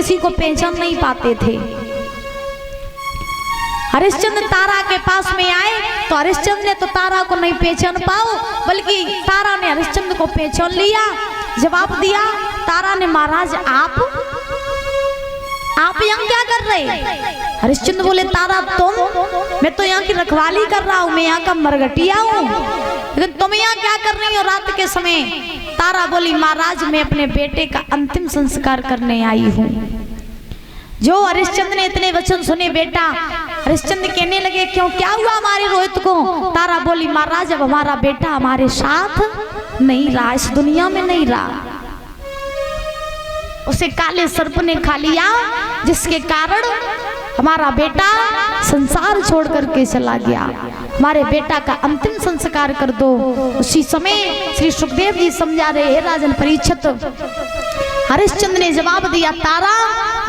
किसी को पहचान नहीं पाते थे। हरिश्चंद्र तारा के पास में आए तो हरिश्चंद्र ने तो तारा को नहीं पहचान पाओ, बल्कि तारा ने हरिश्चंद्र को पहचान लिया। जवाब दिया तारा ने, महाराज आप यहाँ क्या कर रहे? हरिश्चंद्र बोले, तारा तुम? मैं तो यहाँ की रखवाली कर रहा हूँ, मैं यहाँ का मरघटिया हूँ, लेकिन तुम यहाँ क्या कर रही हो रात के समय? तारा बोली, महाराज मैं अपने बेटे का अंतिम संस्कार करने आई हूँ। जो हरिश्चंद्र ने इतने वचन सुने बेटा, हरिश्चंद्र कहने लगे, क्यों क्या हुआ हमारे रोहित को? तारा बोली, महाराज अब हमारा बेटा हमारे साथ नहीं रहा, इस दुनिया में नहीं रहा, उसे काले सर्प ने खा लिया, जिसके कारण हमारा बेटा संसार छोड़ करके चला गया। हमारे बेटा का अंतिम संस्कार कर दो। उसी समय श्री सुखदेव जी समझा रहे, राजन परीक्षित, हरिश्चंद्र ने जवाब दिया, तारा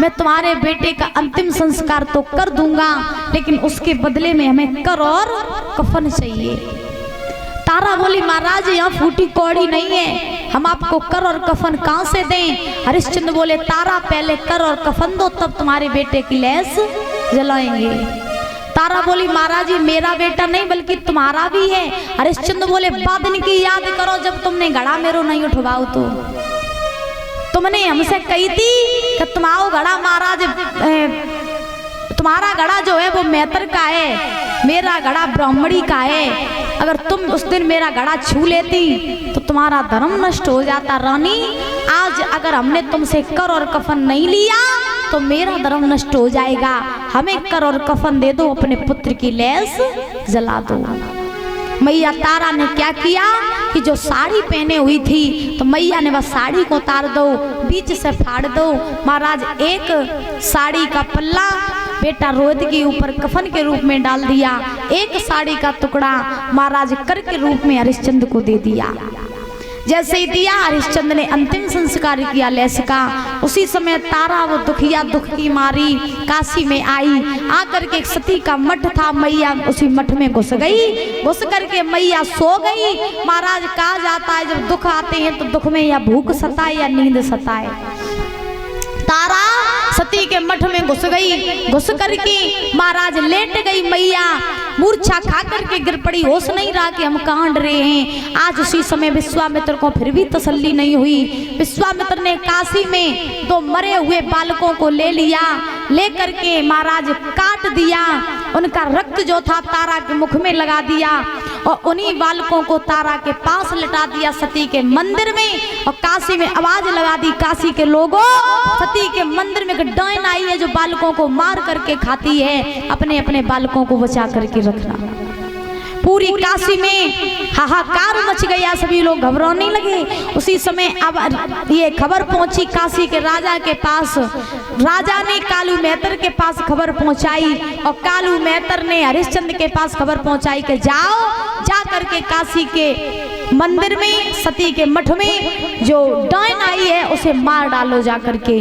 मैं तुम्हारे बेटे का अंतिम संस्कार तो कर दूंगा, लेकिन उसके बदले में हमें कर और कफन चाहिए। तारा बोली, महाराज यहाँ फूटी कौड़ी नहीं है, हम आपको कर और कफन कहाँ से दें? हरिश्चंद्र बोले, तारा पहले कर और कफन दो, तब तुम्हारे बेटे की लैस जलाएंगे। तारा बोली, महाराज जी मेरा बेटा नहीं बल्कि तुम्हारा भी है। हरिश्चंद्र बोले, बादन की याद करो जब तुमने घड़ा मेरो नहीं उठवाओ तो तुमने हमसे कही थी कि तुम्हारा घड़ा महाराज, तुम्हारा घड़ा जो है वो मैतर का है, मेरा घड़ा ब्राह्मणी का है। अगर तुम उस दिन मेरा घड़ा छू लेती तो तुम्हारा धर्म नष्ट हो जाता। रानी आज अगर हमने तुमसे कर और कफन नहीं लिया तो मेरा धर्म नष्ट हो जाएगा, हमें कर और कफन दे दो, अपने पुत्र की लैस जला दो। मैया तारा ने क्या किया कि जो साड़ी पहने हुई थी तो मैया ने वह साड़ी को उतार दो, बीच से फाड़ दो। महाराज एक साड़ी का पल्ला बेटा रोहित के ऊपर कफन के रूप में डाल दिया, एक साड़ी का टुकड़ा महाराज कर के रूप में हरिश्चंद्र को दे दिया। जैसे ही दिया, हरिश्चंद्र ने अंतिम संस्कार किया लैस का। उसी समय तारा वो दुखिया दुख की मारी काशी में आई, आकर के एक सती का मठ था, मैया उसी मठ में घुस गई, घुस करके मैया सो गई। महाराज कहा जाता है जब दुख आते हैं तो दुख में या भूख सताए या नींद सताए। तारा सती के मठ में घुस गई, घुस करके महाराज लेट गई, मैया मूर्छा खा करके गिर पड़ी, होश नहीं रहा कि हम कांड रहे हैं। आज उसी समय विश्वामित्र को फिर भी तसल्ली नहीं हुई। विश्वामित्र ने काशी में दो मरे हुए बालकों को ले लिया, ले करके महाराज काट दिया, उनका रक्त जो था तारा के मुख में लगा दिया और उन्हीं बालकों को तारा के पास लटा दिया सती के मंदिर में। और काशी में आवाज लगा दी, काशी के लोगों सती के मंदिर में डायन आई है जो बालकों को मार करके खाती है, अपने अपने बालकों को बचा करके रखना। पूरी काशी में हाहाकार मच गया, सभी लोग घबराने लगे। उसी समय अब ये खबर पहुंची काशी के राजा के पास, राजा ने कालू मेहतर के पास खबर पहुंचाई और कालू मेहतर ने हरिश्चंद्र के पास खबर पहुंचाई कि जाओ, जा करके काशी के मंदिर में सती के मठ में जो डायन आई है उसे मार डालो जा करके।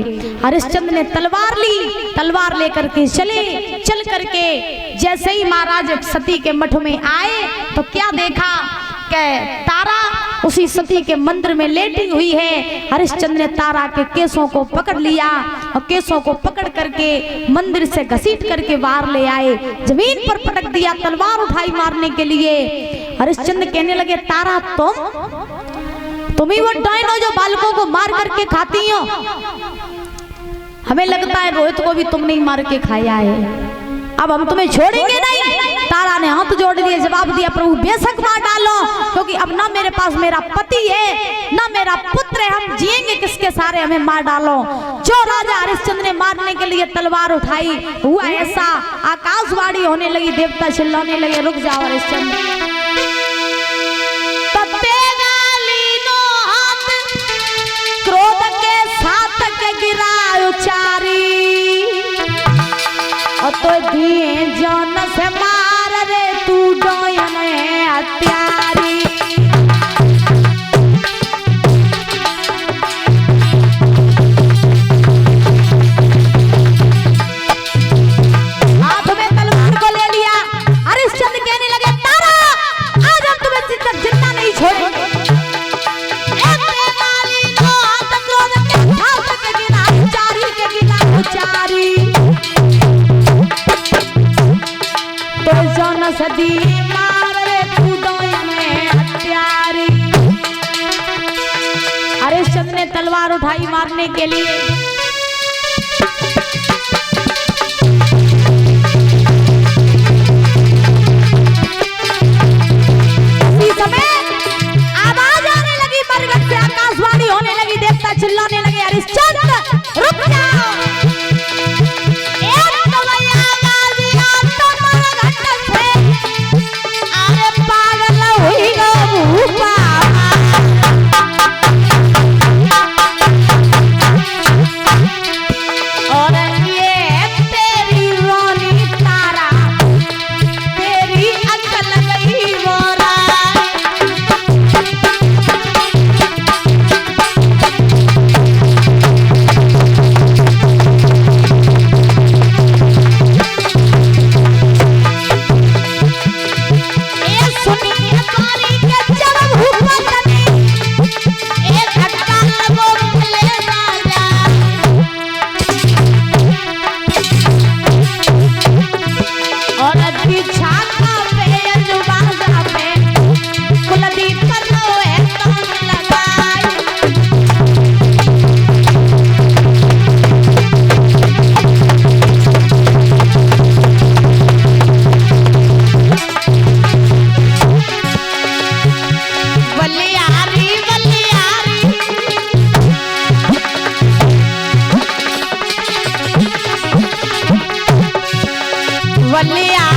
हरिश्चंद्र ने तलवार ली, तलवार लेकर के चल करके जैसे ही महाराज सती के मठ में आए तो क्या देखा कि तारा उसी सती के मंदिर में लेटी हुई है। हरिश्चंद्र ने तारा के केसों को पकड़ लिया और केसों को पकड़ करके मंदिर से घसीट करके बाहर ले आए, जमीन पर पटक दिया, तलवार उठाई मारने के लिए। हरिश्चंद्र कहने लगे, तारा तुम ही वो डायन हो जो बालकों को मार करके खाती हो? हमें लगता है रोहित को भी तुमने ही मार के खाया है, अब हम तुम्हें छोड़ेंगे नहीं। तारा ने हाथ जोड़ दिए, जवाब दिया, प्रभु बेशक मार डालो, क्योंकि अब ना मेरे पास मेरा पति है ना मेरा पुत्र है, हम जिएंगे किसके सारे, हमें मार डालो। जो राजा हरिश्चंद्र ने मारने के लिए तलवार उठाई, हुआ ऐसा, आकाशवाणी होने लगी, देवता चिल्लाने लगे, रुक जाओ हरिश्चंद्र। क्रोध के साथ के गिरा उचारी और तो दिए जान से मार रे तू डायन हत्यारी। हाथ में तलवार को ले लिया, हरिश्चंद्र कहने लगे, तारा आज हम तुम्हें जिंदा नहीं छोड़ेंगे। चारी के गिरा छदी मार रे कूदों में हत्यारी। हरिश्चंद्र ने तलवार उठाई मारने के लिए। इसी समय आवाज आने लगी, बरगद से आकाशवाणी होने लगी, देवता चिल्लाने लगे, हरिश्चंद्र रुक जाओ। वलिया